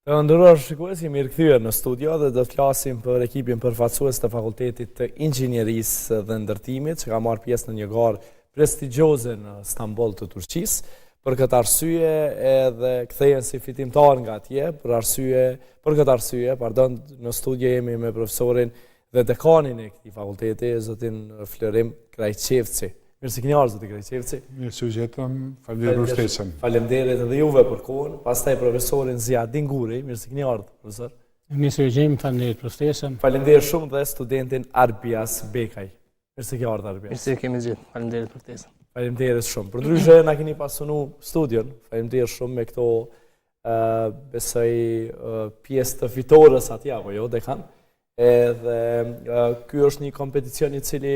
Të nderuar shikues, jemi rikthyer në studio dhe do të flasim për ekipin përfaqësues të Fakultetit të Inxhinierisë dhe Ndërtimit, që ka marrë pjesë në një garë prestigjioze në Stamboll të Turqisë. Për këtë arsye edhe kthehen si fitimtar nga atje, për këtë arsye, në studio jemi me profesorin dhe dekanin e këtij fakulteti, zotin Florim Krajçevci. Mirë se keni ardhur, zoti Krajçevci. Mirë se u gjetëm, faleminderit për ftesën. Faleminderit edhe juve për kohën. Pastaj profesorin Ziadin Guri, mirë se keni ardhur, profesor. Mirë se u gjejmë, faleminderit për ftesën. Faleminderit shumë dhe studentin Arbias Bekaj. Mirë se keni ardhur, Arbias. Mirë se kemi zgjedhur, faleminderit për ftesën. Faleminderit shumë. Për ndryshe na keni pasunu studion. Faleminderit shumë me këto besoj pjesë të fitores atje apo jo, dekan. Edhe ky është një kompeticion i cili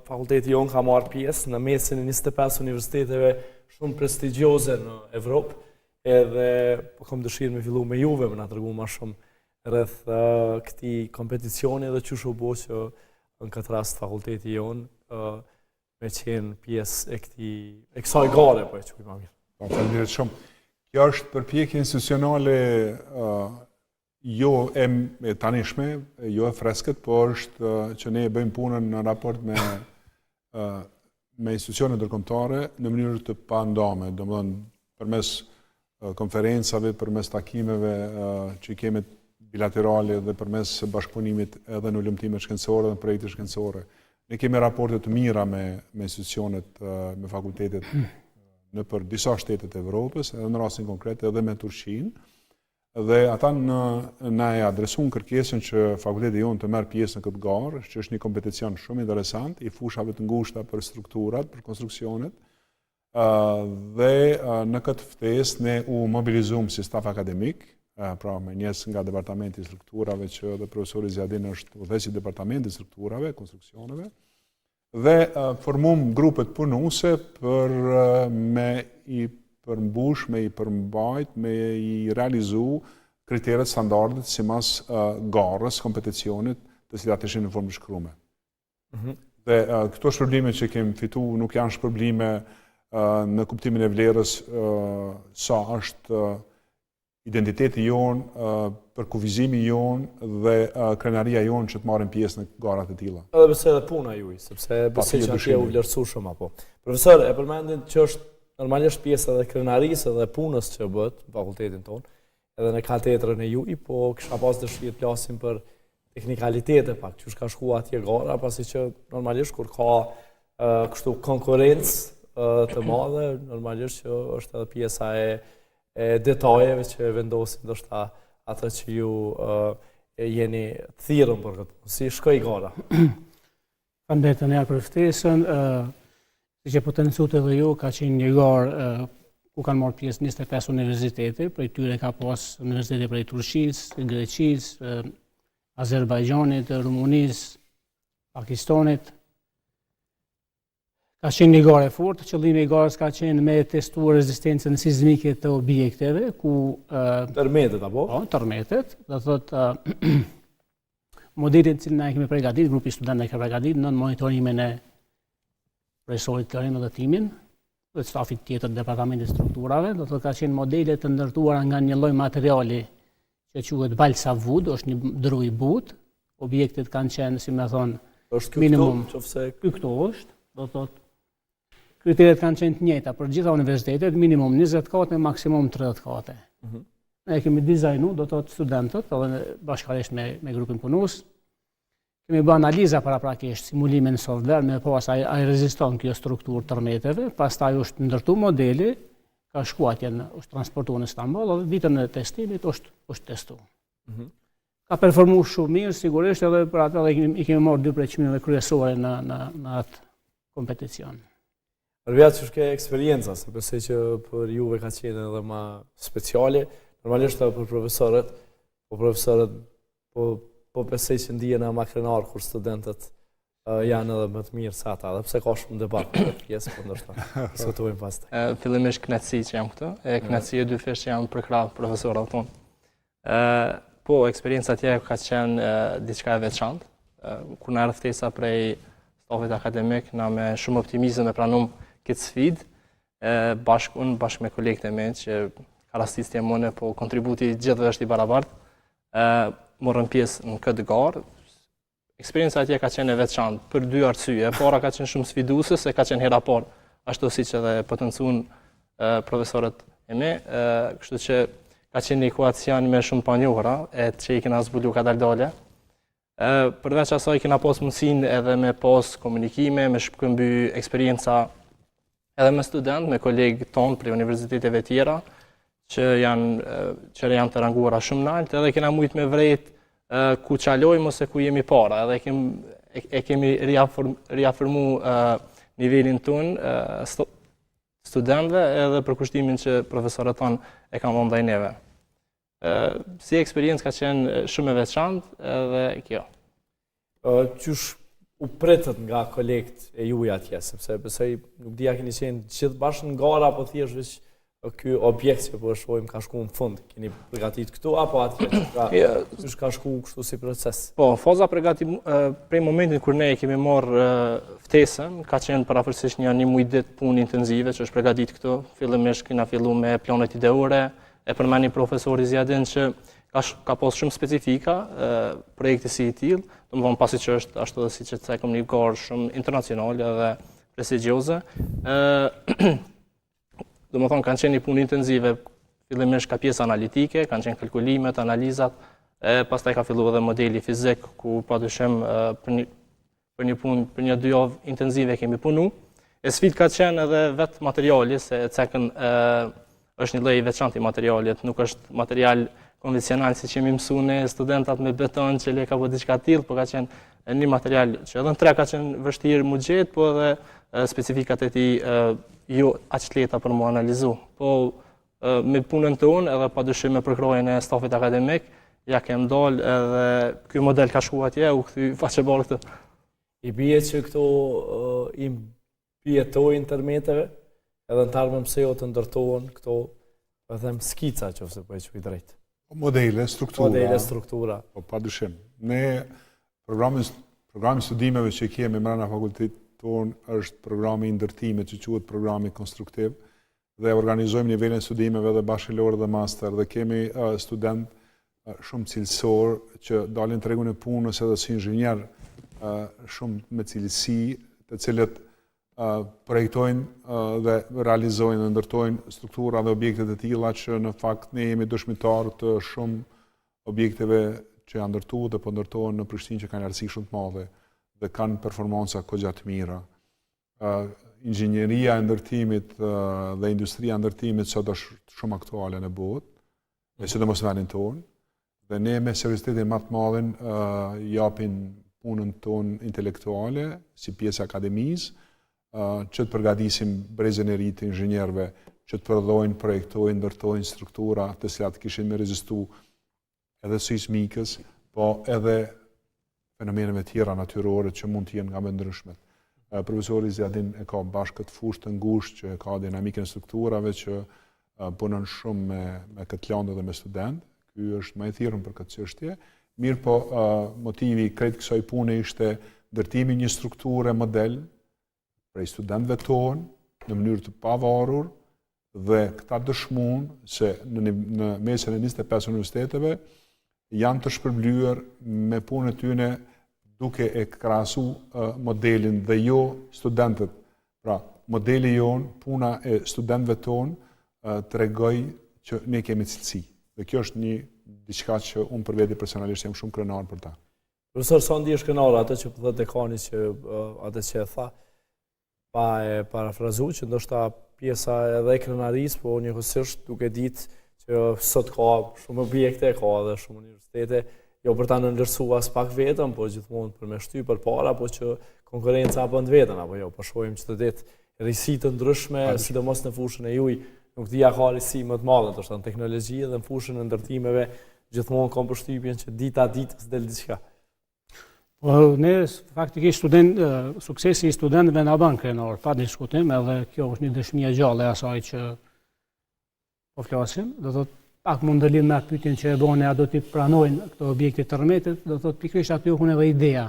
fakulteti jon ka marrë pjesë në mesin e 25 universiteteve shumë prestigjioze në Evropë. Edhe po kam dëshirë me fillu me juve me na tregu më shumë rreth këtij kompeticioni dhe çu u bë që në këtë rast fakulteti jon me qenë pjesë e kësaj gare, po e quajmë më mirë. Faleminderit shumë. Kjo është përpjekje institucionale jo e tanishme, jo e freskët, por është që ne bëjmë punën në raport me institucione ndërkombëtare në mënyrë të pandame, domethënë përmes konferencave, përmes takimeve që kemi bilaterale dhe përmes bashkëpunimit edhe në ulëmtimet shkencore dhe në projekte shkencore. Ne kemi raporte të mira me institucionet, me fakultetet në për disa shtetet e Evropës, edhe në rastin konkret edhe me Turqinë. Dhe ata na e adresuan kërkesën që fakulteti jonë të merr pjesë në këtë garë, që është një kompeticion shumë interesant, i fushave të ngushta për strukturat, për konstruksionet. Dhe në këtë ftesë ne u mobilizuam si staf akademik, pra me njerëz nga departamenti i strukturave, që edhe profesori Ziadin është udhëheqësi i departamentit të strukturave, konstruksioneve, dhe formuam grupet punuese për me i përmbush, me i përmbajt, me i realizu kriteret standardet sipas garës, kompeticionit, të cilat ishin në formë shkruame. Dhe këto shpërblime që kemi fitu nuk janë shpërblime në kuptimin e vlerës sa është identiteti jonë, përkufizimi jonë dhe krenaria jonë që të marrin pjesë në garat e tilla. Edhe pse edhe puna juaj, sepse besoj që atje u vlerësu shumë apo. Profesor, e përmendin që është normalisht pjesë edhe krenarisë edhe punës që bëhet në fakultetin tonë, edhe në katedrën e juaj, po kisha pas dëshirë të flasim për teknikalitete pak, që ka shkuar atje gara, pasi që normalisht kur ka kështu konkurrencë të madhe, normalisht që është edhe pjesa e detajeve që vendosin ndoshta atë që ju jeni thirrur për këtë. Si shkoi gara? Faleminderit tani për ftesën. Si që potenciut edhe ju, ka qenë një garë ku kanë marrë pjesë 25 universitete, prej tyre ka pas universitete prej Turqisë, Greqisë, Azerbajxhanit, Rumunisë, Pakistanit. Ka qenë një garë e fortë, qëllimi i garës ka qenë me testuar rezistencën sismike të objekteve, ku tërmetet apo? Po, tërmetet, do thotë modelin që na e kemi përgatitur, grupi studentëve ka përgatitur në monitorimin e profesorit Karim dhe timin, dhe stafit tjetër departamentit strukturave, do të ka qenë modele të ndërtuara nga një lloj materiali që quhet balsa wood, është një druj but, objektet kanë qenë, si më thon, minimum këtu është, do të thotë kriteret kanë qenë të njëjta për gjitha universitetet, minimum 20 kate, maksimum 30 kate. Ne kemi dizajnu, do të thotë studentët, edhe bashkërisht me grupin punues. Kemi bë analiza paraprakisht, simulime në software, me pas ai reziston kjo strukturë tërmeteve, pastaj është ndërtu modeli, ka shkuar atje, është transportuar në Stamboll, dhe ditën e testimit është testuar. Ka performuar shumë mirë, sigurisht, edhe për atë i kemi marrë 2 prej çmimeve kryesore në atë kompeticion. Përveç që ke eksperjenca, se besoj që për juve ka qenë edhe më speciale, normalisht edhe për profesorët, po besoj që ndihen më krenar kur studentët janë edhe më të mirë se ata, dhe pse ka shumë debat për këtë pjesë, po ndoshta diskutojmë pastaj. Fillimisht kënaqësi që jam këtu, kënaqësi e dy fish që jam për krah profesorët tonë. Po, eksperienca tjera ka qenë diçka e veçantë. Kur na erdhi ftesa prej stafit akademik, na me shumë optimizëm e pranum këtë sfidë, bashkë me kolegët e mi që ka rastisje mëne, po kontributi gjithëve është i barabartë. Morëm pjesë në këtë garë. Eksperienca atje ka qenë e veçantë për dy arsye. Para ka qenë shumë sfiduese se ka qenë hera parë, ashtu siç edhe potencuan profesorët e mi, kështu që ka qenë një ekuacion me shumë panjohura, e që i kena zbulu ka daldale. Përveç asaj kena pas mundësinë edhe me pas komunikime, me shpëkëmby eksperienca edhe me student, me kolegë tonë për universiteteve tjera, që janë të ranguara shumë nalt, edhe kena mujtë me vrejt ku qalojmë ose ku jemi para, edhe kemi riafirmu nivelin tonë studentëve edhe për kushtimin që profesorët tonë e kam ndaj neve. Si eksperiencë ka qenë shumë e veçantë edhe kjo. Qysh u pritët nga kolegët e juja atje, sepse besoj nuk dija keni qenë gjithë bashkë në gara, apo thjesht veç ky objekt që po shohim ka shku në fund. Keni përgatit këtu apo atje që ka shku kështu si proces? Po, faza përgatim prej momentin kur ne kemi marrë ftesën, ka qenë parafërsisht një muj ditë punë intensive që është përgatit këtu. Fillimisht kena fillu me planet ideore, e përmeni profesori Zjadin që ka pas shumë specifika projekti si i tillë, domethënë pasi që është ashtu dhe siç e cekëm një garë shumë internacionale dhe prestigjioze. Domethënë kanë qenë një punë intensive, fillimisht ka pjesë analitike, kanë qenë kalkulimet, analizat, pastaj ka filluar edhe modeli fizik, ku padyshim për një punë, për një 2 javë intensive kemi punu. E sfidë ka qenë edhe vetë materiali, se cekën është një lloj i veçantë i materialit, nuk është material konvencional si që jemi mësuar studentat me beton që le ka po diçka tillë, po ka qenë një material që edhe në tre ka qenë vështirë mu gjetë, po edhe specifikat e tij jo aq të lehta për mu analizu. Po me punën tonë edhe padyshim me përkrojën e stafit akademik, ja kem dalë edhe ky model ka shkuar atje, u kthy faqebar këtë. I bie që këto i mbijetojnë tërmeteve, edhe në tarme mësejo të ndërtohen këto, po them skica nëse po e quaj drejt. Modele, struktura. Modele, struktura. Po padyshim. Ne programi studimeve që kemi brenda fakultetit tonë është programi i ndërtimit që quhet programi konstruktiv dhe organizojmë nivelin e studimeve dhe bachelor dhe master dhe kemi student shumë cilësor që dalin tregun e punës edhe si inxhinier shumë me cilësi, të cilët projektojnë dhe realizojnë dhe ndërtojnë struktura dhe objektet e tilla që në fakt ne jemi dëshmitar të shumë objekteve që janë ndërtuar dhe po ndërtohen në Prishtinë që kanë lartësi shumë të madhe dhe kanë performanca kogja të mira. Inxhinieria e ndërtimit dhe industria e ndërtimit sot është shumë aktuale në botë, e sidomos në vendin tonë, dhe ne me seriozitetin më të madhin japin punën tonë intelektuale si pjesë akademisë, që të përgatisim brezën e ri të inxhinierëve, që të prodhojnë, projektojnë, ndërtojnë struktura të cilat kishin me rezistu edhe sismikës, po edhe fenomeneve tjera natyrore që mund të jenë nga më ndryshmet. Profesori Zjadin e ka bashkë këtë fushë të ngushtë që ka dinamikën e strukturave që punon shumë me këtë landë dhe me studentë. Ky është më i thirrur për këtë çështje. Mirë po, motivi krejt kësaj pune ishte ndërtimi një strukture model prej studentëve tonë në mënyrë të pavarur dhe këta dëshmuan se në mesën e 25 universiteteve janë të shpërblyer me punën e tyre duke e krahasu modelin dhe jo studentët. Pra, modeli jon, puna e studentëve tonë tregoj që ne kemi cilësi. Dhe kjo është një diçka që unë për veti personalisht jam shumë krenar për ta. Profesor, sa ndihesh krenar atë që po thotë dekani që atë që e tha, pa e parafrazu që ndoshta pjesa edhe e krenarisë, po njëkohësisht duke ditë që sot ka shumë objekte, ka edhe shumë universitete, jo për ta nënvlerësuar as pak vetëm, po gjithmonë për me shty përpara, po që konkurenca bën vetën, apo jo, po shohim çdo ditë risi të ndryshme, sidomos në fushën e juaj, nuk dia ka risi më të madhe, ndoshta në teknologji dhe në fushën e ndërtimeve, gjithmonë kam përshtypjen që dita ditës del diçka. Ne faktikisht suksesi i studentëve na bën krenar, pa diskutim, edhe kjo është një dëshmi e gjallë e asaj që po flasim, do thotë pak mund të lidh me pyetjen që e bëni, a do t'i pranojnë këto objekte tërmetit, do thotë pikërisht aty ku edhe ideja.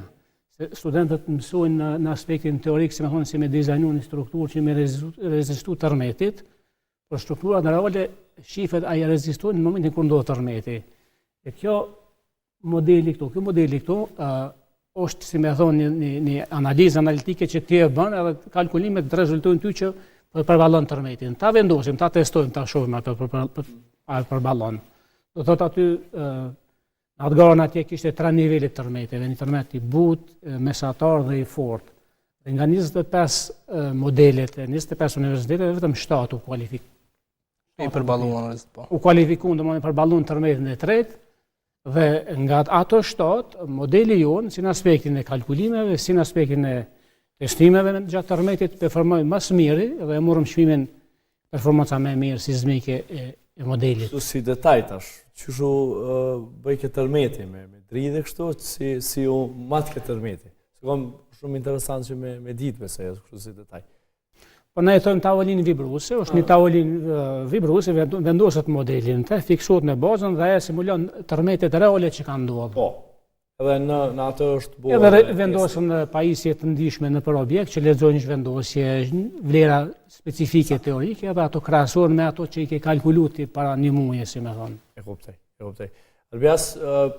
Se studentët mësojnë në aspektin teorik, si me dizajnu një strukturë që me rezistu tërmetit, por strukturat reale shifet a i rezistojnë në momentin kur ndodhë tërmeti. E kjo modeli këtu, është, si me thonë, një analizë analitike që ti e bën, edhe kalkulimet të rezultojnë ty që përballon tërmetin. Ta vendosim, ta testojmë, ta shohim atë përballon. Do thotë aty, atë garën atje kishte 3 nivele të tërmeteve, një tërmet i butë, mesatar dhe i fortë. Dhe nga 25 modelet e 25 universiteteve, vetëm 7 u kualifikuan. U kualifikuan, domethënë përballuan tërmetin e tretë, dhe nga ato 7, modeli jonë, si në aspektin e kalkulimeve, si në aspektin e testimeve gjatë tërmetit, performoi më së miri dhe e morëm çmimin performanca më e mirë sizmike e modelit. Kështu si detaj tash, çështu bëj këtë tërmeti me dridhe kështu, si u mat këtë tërmeti. Sikom shumë interesant që me ditë besoj kështu si detaj. Po na jetojmë tavolinë vibruese, është një tavolinë vibruese, vendoset modelin të, fiksohet në bazën dhe ajo simulon tërmetet reale që kanë ndodhur. Po. Edhe në atë është bërë. Edhe vendosen pajisje të ndihshme në për objekt që lexojnë zhvendosje, vlera specifike teorike, edhe ato krahasohen me ato që i ke kalkuluar para një muaji, si më thon. E kuptoj. Albias,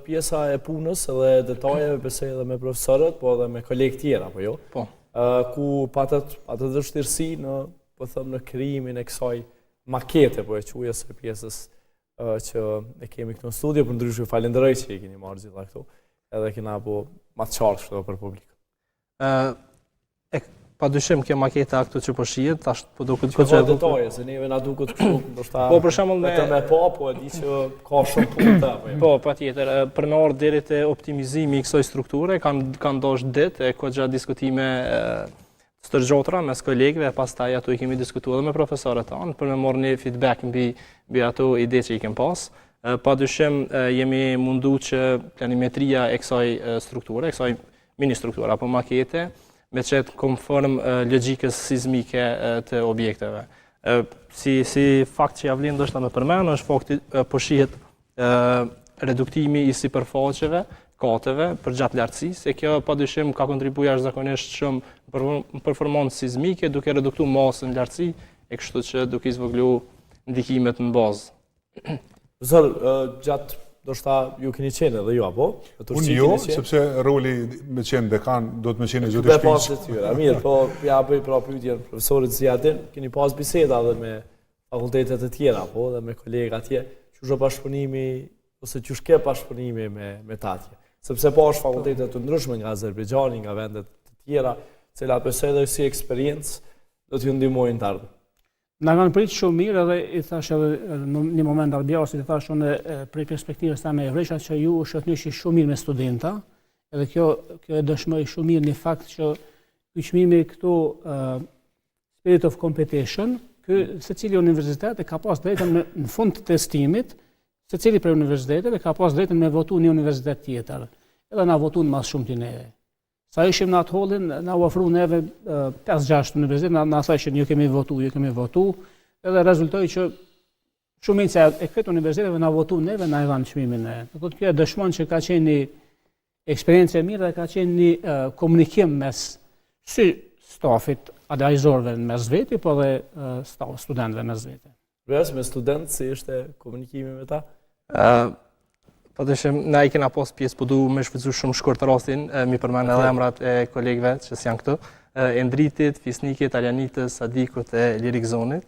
pjesa e punës edhe detajeve besoj edhe me profesorët, po edhe me kolegë tjerë apo jo? Po. Ku patët vështirësi në krijimin e kësaj makete, po e quajë së pjesës që e kemi këtu në studio, për ndryshe falenderoj që i keni marrë gjitha këtu, edhe kena po ma të qartë kështu për publik. Padyshim kjo maketa këtu që po shihet, tash po duket goxha detaje, se neve na duket kështu, ndoshta. Po për shembull vetëm me po e di që ka shumë punë apo. Po, patjetër, për me ardhur deri te optimizimi i kësaj strukture, kanë ndosh ditë e goxha diskutime stërgjotra mes kolegëve, e pastaj ato i kemi diskutuar edhe me profesorët tanë për me marrë një feedback mbi ato ide që i kem pas. Padyshim jemi mundu që planimetria e kësaj strukture, e kësaj mini strukture apo makete me qetë konform logjikës sizmike të objekteve. Si fakt që javlin ndoshta më përmend, është fakti po shihet reduktimi i sipërfaqeve, kateve për gjatë lartësisë, e kjo padyshim ka kontribuar jashtëzakonisht shumë në performancë sizmike, duke reduktuar masën lartësi, e kështu që duke zvogëluar ndikimet në bazë. Profesor, gjatë ndoshta ju keni qenë edhe ju apo? Unë jo, sepse roli me qenë dekan do të më qenë zoti shpinë. Mirë, po ja bëj pra pyetjen profesorit Ziadin, keni pas biseda edhe me fakultetet të tjera apo dhe me kolegë atje, çu bashkëpunimi ose çu ke bashkëpunimi me ta atje. Sepse po është fakultete të ndryshme nga Azerbajxhani, nga vende të tjera, cilat besoj edhe si eksperiencë do t'ju ndihmojnë të ardhmen. Na kanë pritë shumë mirë edhe i thash edhe në një moment Albiasit i thash unë prej perspektivës tame e vresha që ju shëtnyshi shumë mirë me studenta, edhe kjo e dëshmoj shumë mirë një fakt që ky çmimi këtu Spirit of Competition, secili universitet e ka pas drejtën në fund të testimit, secili prej universiteteve ka pas drejtën me votu një universitet tjetër. Edhe na votuan më shumë ti neve. Sa ishim në atë hollin, na u ofru neve 5-6 universitet, na thashin ju kemi votu, edhe rezultoi që shumica e këtyre universiteteve na votu neve, na i dhanë çmimin e. Do të kjo e dëshmon që ka qenë një eksperiencë e mirë dhe ka qenë një komunikim mes si stafit advisorëve mes veti, po dhe studentëve mes veti. Me studentë si ishte komunikimi me ta? Padyshim, na i kena pas pjesë, po du me shfrytëzu shumë shkurt rastin, mi përmend edhe emrat e kolegëve që janë këtu, Endritit, Fisnikit, Italianitës, Sadikut e Lirikzonit.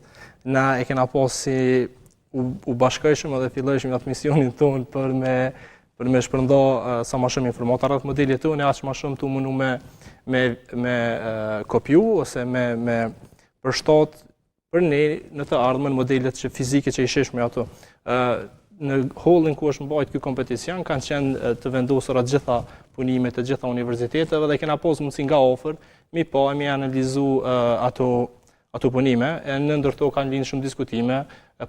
Na e kena pas si u bashkojshëm edhe fillojshëm atë misionin tonë për me shpërnda sa më shumë informata rreth modelit tonë, aq më shumë tu mundu me kopju ose me përshtat për ne në të ardhmen modelet që fizike që i sheshme ato. Në hollin ku është mbajt ky kompeticion kanë qenë të vendosura të gjitha punimet të gjitha universiteteve dhe kena pas mundësi nga ofër, mi analizu ato punime, e në ndërto kanë linë shumë diskutime,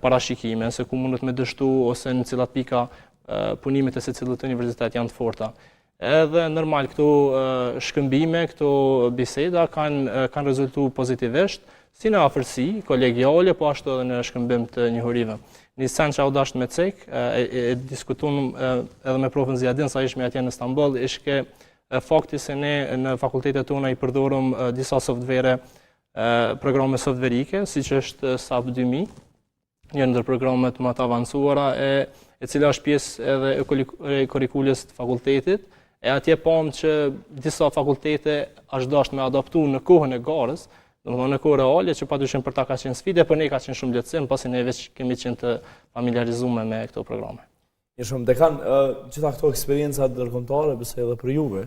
parashikime, se ku mundet me dështu ose në cilat pika punimet e secillit universitet janë të forta. Edhe normal këto shkëmbime, këto biseda kanë rezultu pozitivisht, si në afërsi, kolegiale, po ashtu edhe në shkëmbim të njohurive. Një sen që au dasht me cek, e diskutun edhe me profën Ziadin, sa ishme atje në Istanbul, ishke fakti se ne në fakultetet tona i përdorëm disa softvere, programe softverike, si që është SAP 2000, një ndër programet më të avancuara e cila është pjesë edhe e kurrikulës të fakultetit. E atje pam që disa fakultete është dashur me adaptu në kohën e garës, domethënë në kohë reale që padyshim për ta ka qenë sfidë, por ne ka qenë shumë lehtësim, pasi ne veç kemi qenë të familiarizuar me këto programe. Një shumë dekan, gjitha këto eksperienca ndërkombëtare besoj edhe për juve,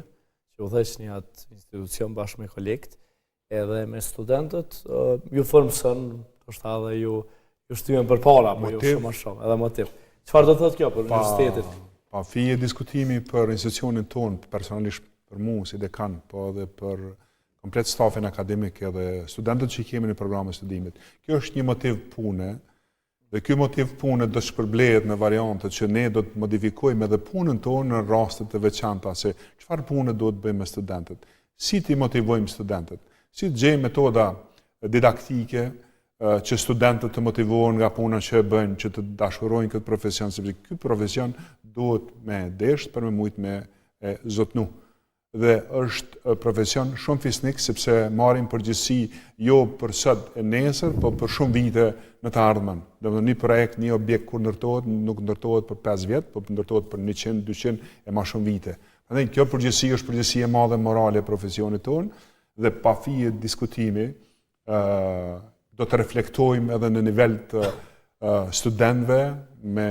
që udhëheqni atë institucion bashkë me kolegët, edhe me studentët, ju formson, ndoshta edhe ju shtyhen përpara, apo ju shumë më shumë, edhe motiv. Çfarë do thotë kjo për universitetin? Pa fije diskutimi për institucionin tonë, personalisht për mu si dekan, po edhe për komplet stafin akademik edhe studentët që kemi në programet studimit. Kjo është një motiv pune, dhe kjo motiv pune do shpërblehet në variantët që ne do të modifikojmë edhe punën tonë në rastet të veçanta, se çfarë pune do të bëjmë me studentët, si ti motivojmë studentët, si të gjejmë metoda didaktike, që studentët të motivohen nga puna që bëjnë, që të dashurojnë këtë profesion, sepse ky profesion duhet me desht për me mujt me zotnu. Dhe është profesion shumë fisnik, sepse marrim përgjegjësi jo për sot e nesër, po për shumë vite në të ardhmen. Domethënë një projekt, një objekt kur ndërtohet, nuk ndërtohet për 5 vjet, po ndërtohet për 100, 200 e më shumë vite. Prandaj kjo përgjegjësi është përgjegjësi e madhe morale e profesionit tonë dhe pa fije diskutimi do të reflektojmë edhe në nivel të studentëve me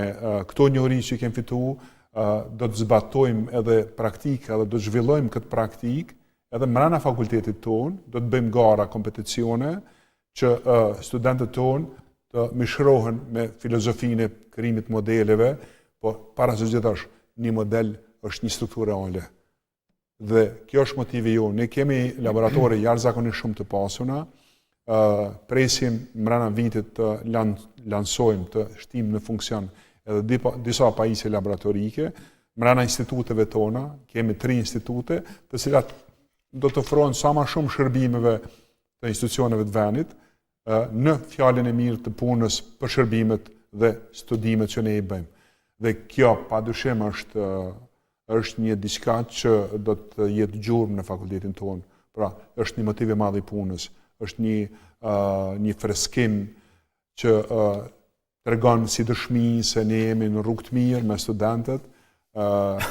këto njohuri që kemi fituar, do të zbatojmë edhe praktika dhe do të zhvillojmë këtë praktikë edhe brenda fakultetit tonë, do të bëjmë gara kompeticione që studentët tonë të mishrohen me filozofinë e krijimit modeleve, po para së gjithash një model është një strukturë reale. Dhe kjo është motivi jonë. Ne kemi laboratore jashtëzakonisht shumë të pasuna, presim mbrana vitit të lansojmë, të shtim në funksion edhe disa pajisje laboratorike, mbrana instituteve tona, kemi 3 institute, të cilat do të ofrojnë sa më shumë shërbimeve të institucioneve të vendit, në fjalën e mirë të punës për shërbimet dhe studimet që ne i bëjmë. Dhe kjo padyshim është një diçka që do të jetë gjurmë në fakultetin tonë. Pra, është një motiv i madh i punës, është një freskim që tregon si dëshmi se ne jemi në rrugë të mirë me studentët,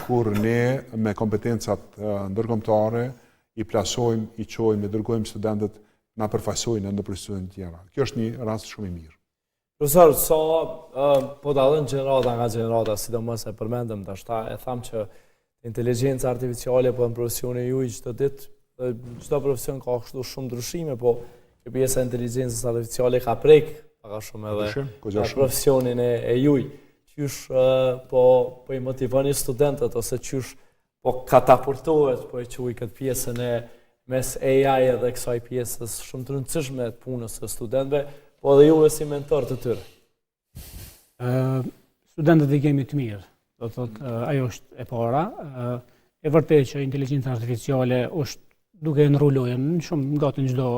kur ne me kompetencat ndërkombëtare i plasojmë, i çojmë, i dërgojmë studentët na përfaqësojnë në institucione të tjera. Kjo është një rast shumë i mirë. Profesor, po dallojnë gjenerata nga gjenerata, sidomos e përmendëm dashta, e tham që inteligjenca artificiale po në profesionin juaj çdo ditë, çdo profesion ka kështu shumë ndryshime, po kjo pjesa e inteligjencës artificiale ka prek ka shumë edhe profesionin e juaj. Qysh po i motivoni studentët ose qysh po katapultohet, po e quaj këtë pjesën e mes AI dhe kësaj pjesës shumë të rëndësishme të punës së studentëve, po edhe juve si mentor të tyre. Studentët i kemi të mirë, do të thotë ajo është e para. E vërtetë që inteligjenca artificiale është duke nrulojë në shumë gati në çdo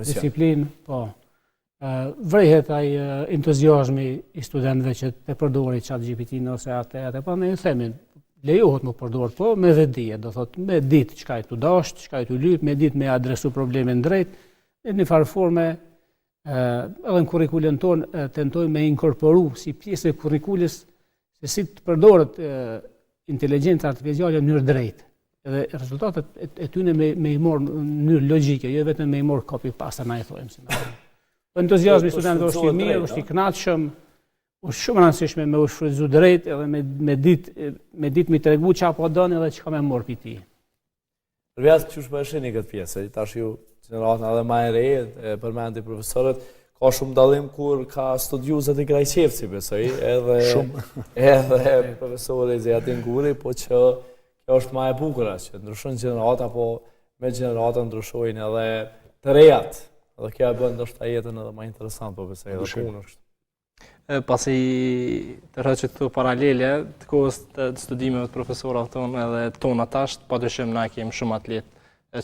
disiplinë, po. Vrehet ai entuziazmi i studentëve që të përdorin ChatGPT-n ose atë, po ne themi lejohet më përdor, po me vetdije, do thotë me ditë çka i tu dash, çka i tu lyp, me ditë me adresu problemin drejt, në një farë forme edhe në kurrikulën tonë tentojmë me inkorporu si pjesë e kurrikulës se si të përdoret inteligjenca artificiale në mënyrë drejtë. Edhe rezultatet e tyre me i morë në mënyrë logjike, jo vetëm me i morë copy-paste, na i thojmë si na. Entuziazmi i studentëve është i mirë, është i kënaqshëm, është shumë rëndësishme me u shfrytëzu drejt edhe me ditë mi tregu çfarë po doni edhe çka më mor pi ti. Përveç çush po e shihni këtë pjesë, tash ju gjenerata edhe më e re, përmendi profesorët, ka shumë dallim kur ka studiuesat e Grajqevci, besoj, edhe profesori Zjatin Guri, po që kjo është më e bukur që ndryshojnë gjenerata, po me gjenerata ndryshojnë edhe të rejat. Edhe kjo e bën ndoshta jetën edhe më interesant, po besoj edhe punën kështu. Pasi të rrëqet këto paralele të kohës të studimeve të profesorëve tonë edhe tona tash, padyshim na kemi shumë atlet.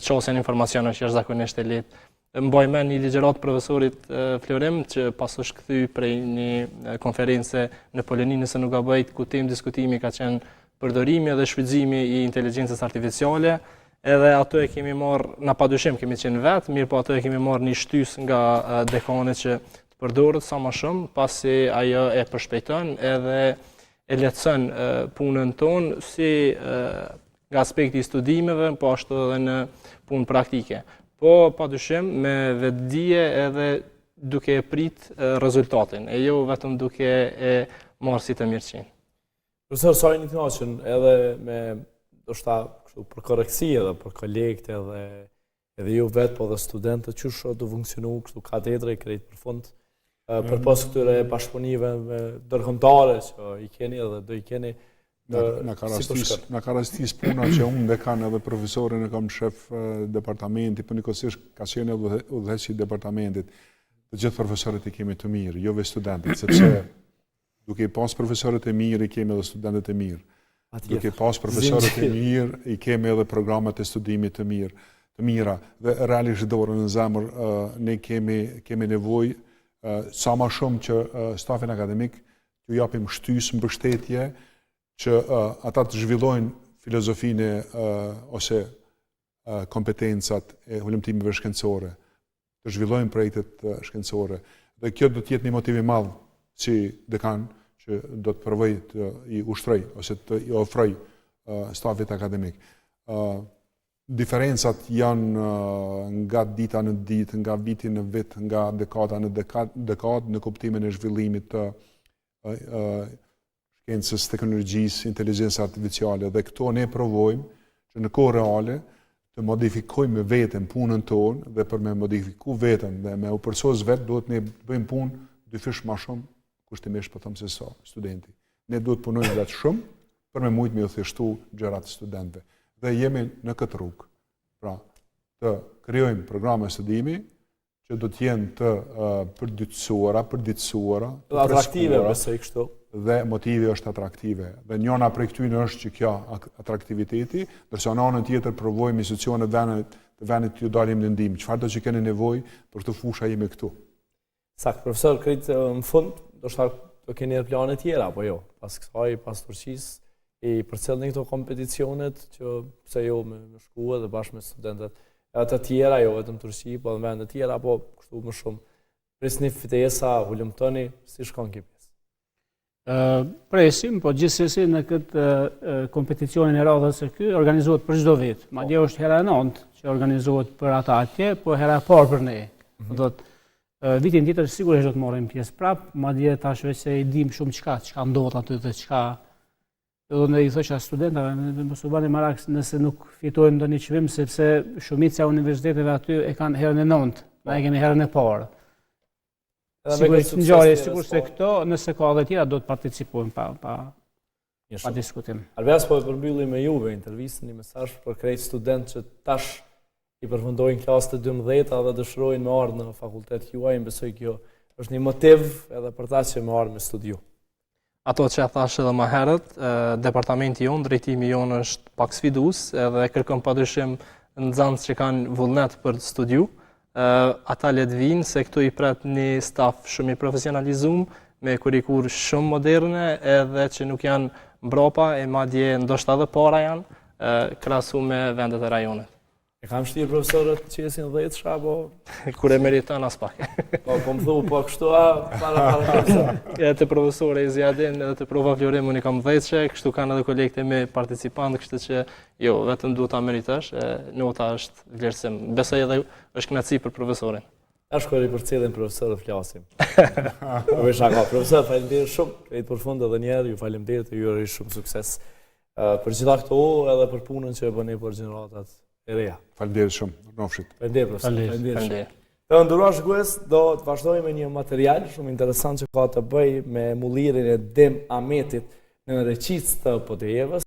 Çosjen informacioneve që është zakonisht e lehtë. Mbaj mend një ligjërat profesorit Florim që pas është kthy prej një konference në Poloni, nëse nuk gaboj, ku temë diskutimi ka qenë përdorimi dhe shfrytëzimi i inteligjencës artificiale. Edhe ato e kemi marrë, na padyshim kemi qenë vetë, mirë po ato e kemi marrë një shtys nga dekanët që të përdorët sa më shumë, pasi ajo e përshpejton edhe e lehtëson punën tonë si nga aspekti i studimeve, po ashtu edhe në punë praktike. Po padyshim me vetdije edhe duke e prit rezultatin, e jo vetëm duke e marrë si të mirëqenë. Profesor, sa jeni të kënaqur edhe me ndoshta kështu për korreksi edhe për kolegët edhe ju vetë, po dhe studentët, qysh do funksionu kështu katedra i krejt përfund përpos këtyre bashkëpunive ndërkombëtare që i keni edhe do i keni. Na ka rastis puna që unë dekan edhe profesorin e kam shef departamenti, për njëkohësisht ka qenë udhëheqës i departamentit. Të gjithë profesorët i kemi të mirë, jo vetë studentët, sepse duke i pas profesorët e mirë, i kemi edhe studentët e mirë. Duke i pas profesorët e mirë, i kemi edhe programet e studimit të mira. Dhe realisht dorën në zemër, ne kemi nevojë sa ma shumë që stafin akademik t'ju japim shtysë mbështetje që ata të zhvillojnë filozofinë ose kompetencat e hulumtimeve shkencore, të zhvillojnë projektet shkencore. Dhe kjo do t'jetë një motiv i madh si dekan që do të provoj të i ushtroj ose të i ofroj stafit akademik. Diferencat janë nga dita në ditë, nga viti në vit, nga dekada në dekadë në kuptimin e zhvillimit të shkencës, teknologjisë, inteligjencës artificiale, dhe këto ne provojmë që në kohë reale të modifikojmë veten punën tonë, dhe për me modifiku veten dhe me u përsos vetë duhet ne bëjmë punë dy fish ma shumë, kushtimisht po them se sa studenti. Ne duhet punojmë vetë shumë për me mujt me u thjeshtu gjërat e studentëve. Dhe jemi në këtë rrugë, pra të krijojmë programe studimi që do të jenë të përditësuara, të atraktive, besoj kështu. Dhe motivi është atraktive. Dhe njëna prej këtyre është që kjo atraktiviteti, ndërsa në anën tjetër provojmë institucione të venit t'ju dalim në ndihmë. Çfarë do që keni nevojë për këtë fusha jemi këtu. Sakt, profesor, krejt në fund, do keni edhe plane tjera, apo jo? Pas kësaj, pas Turqisë, i përcjellni këto kompeticionet që pse jo me shkuar dhe bashkë me studentët të tjera, jo vetëm Turqi, po edhe vende tjera, po kështu më shumë. Prisni ftesa, hulumtoni, si shkon kjo pjesë? Presim, po gjithsesi në këtë kompeticionin e radhës së ky organizohet për çdo vit. Madje është hera e 9 që organizohet për ata atje, po hera e parë për ne. Do të vitin tjetër sigurisht do të marrim pjesë prap, madje tash vetë se i dim shumë çka ndodh aty dhe çka. Do në i thosha studentave, mos u bani marak nëse nuk fitojnë ndonjë çmim, sepse shumica e universiteteve aty e kanë herën e 9, na e kemi herën e parë. Sigurisht ngjarje sikur se këto, nëse ka edhe tjera do të participojmë pa diskutim. Arveas po e përmbyllim me juve intervistën, një mesazh për krejt studentë që tash i përfundojnë klasë të 12 dhe dëshirojnë me ardhë në fakultet juaj, besoj kjo është një motiv edhe për ta që me ardhë me studiu. Ato që e thash edhe më herët, departamenti jonë, drejtimi jonë është pak sfidues edhe kërkon padyshim nxënës që kanë vullnet për të studiu. Ata le të vinë se këtu i pret një staf shumë i profesionalizuar me kurikulum shumë moderne edhe që nuk janë mbrapa e madje ndoshta edhe para janë krahasu me vendet e rajonit. E kam shtirë profesorët që jesin 10 apo kur e meriton as pak. Po më thu, po kështu para. Ja të profesorë i Zjadin edhe të prova Florim unë kam 10, kështu kanë edhe kolegët e me participantë, kështu që jo, vetëm duhet ta meritosh, nota është vlerësim. Besoj edhe është kënaqësi për profesorin. Tash kur i përcjellim profesorët flasim. Profesor, faleminderit shumë. Krejt përfund edhe një herë ju faleminderit e ju uroj shumë sukses për gjitha këto edhe për punën që e bëni për gjeneratat e reja. Faleminderit shumë, nofshit. Faleminderit profesor. Faleminderit. Të nderuar shikues, do të vazhdojmë me një material shumë interesant që ka të bëjë me mullirin e Dem Ahmetit në Reqicë të Podujevës.